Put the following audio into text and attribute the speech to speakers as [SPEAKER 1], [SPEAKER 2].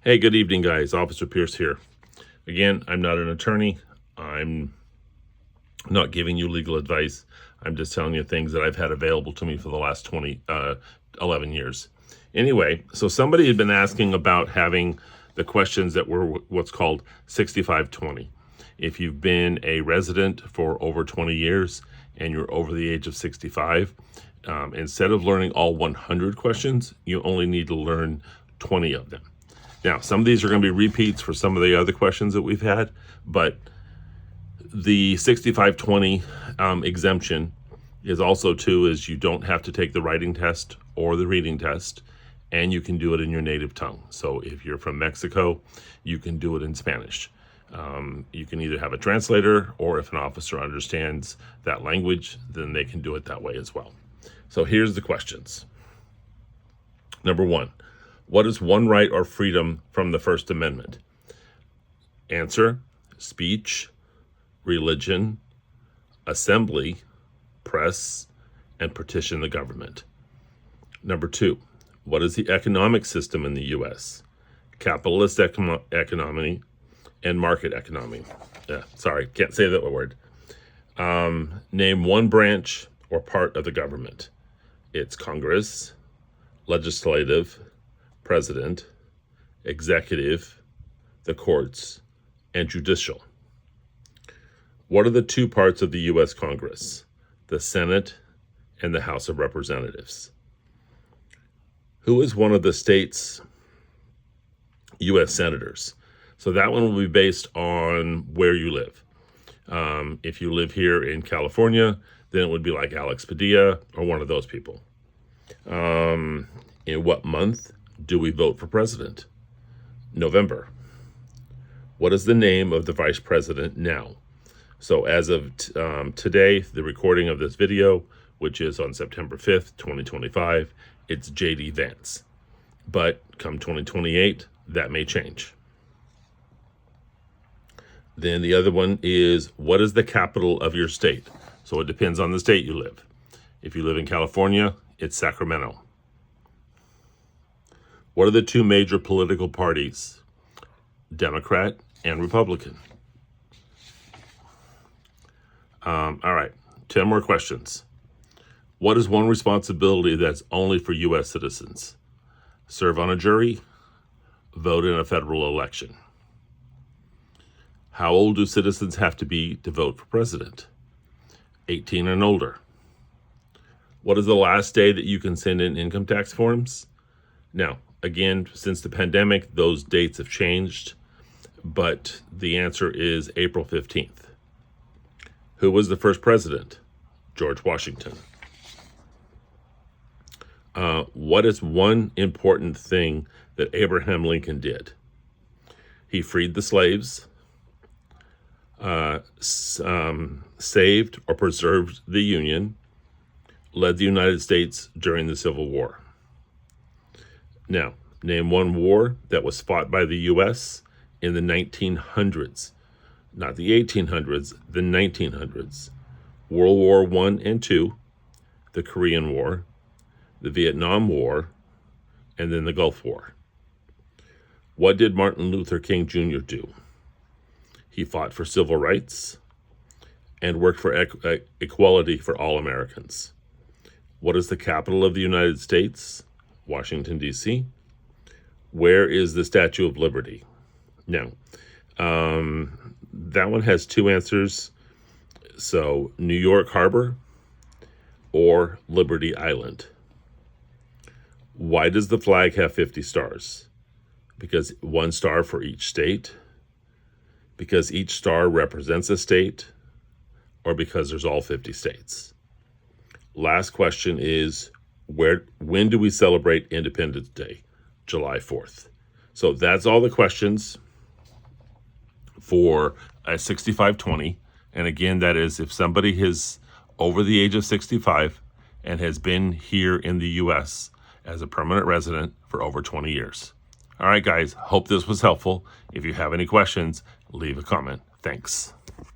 [SPEAKER 1] Hey, good evening, guys. Officer Pierce here. Again, I'm not an attorney. I'm not giving you legal advice. I'm just telling you things that I've had available to me for the last 11 years. Anyway, so somebody had been asking about having the questions that were what's called 6520. If you've been a resident for over 20 years and you're over the age of 65, instead of learning all 100 questions, you only need to learn 20 of them. Now, some of these are going to be repeats for some of the other questions that we've had, but the 6520 exemption is also is you don't have to take the writing test or the reading test, and you can do it in your native tongue. So if you're from Mexico, you can do it in Spanish. You can either have a translator, or if an officer understands that language, then they can do it that way as well. So here's the questions. Number one, what is one right or freedom from the First Amendment? Answer: speech, religion, assembly, press, and petition the government. Number two, what is the economic system in the U.S.? Capitalist economy and market economy. Sorry, can't say that word. Name one branch or part of the government. It's Congress, legislative, president, executive, the courts, and judicial. What are the two parts of the U.S. Congress? The Senate and the House of Representatives. Who is one of the state's U.S. senators? So that one will be based on where you live. If you live here in California, then it would be like Alex Padilla or one of those people. In what month do we vote for president? November. What is the name of the vice president now? So as of today, the recording of this video, which is on September 5th, 2025, it's J.D. Vance. But come 2028, that may change. Then the other one is, what is the capital of your state? So it depends on the state you live. If you live in California, it's Sacramento. What are the two major political parties? Democrat and Republican. All right, 10 more questions. What is one responsibility that's only for U.S. citizens? Serve on a jury, vote in a federal election. How old do citizens have to be to vote for president? 18 and older. What is the last day that you can send in income tax forms? Now, again, since the pandemic, those dates have changed, but the answer is April 15th. Who was the first president? George Washington. What is one important thing that Abraham Lincoln did? He freed the slaves, saved or preserved the Union, led the United States during the Civil War. Now, name one war that was fought by the U.S. in the 1900s. Not the 1800s, the 1900s. World War I and II, the Korean War, the Vietnam War, and then the Gulf War. What did Martin Luther King Jr. do? He fought for civil rights and worked for equality for all Americans. What is the capital of the United States? Washington, D.C. Where is the Statue of Liberty? Now, that one has two answers. So, New York Harbor or Liberty Island. Why does the flag have 50 stars? Because one star for each state? Because each star represents a state? Or because there's all 50 states? Last question is, when do we celebrate Independence Day? July 4th. So that's all the questions for a 6520. And again, that is if somebody is over the age of 65 and has been here in the U.S. as a permanent resident for over 20 years. All right, guys, hope this was helpful. If you have any questions, leave a comment. Thanks.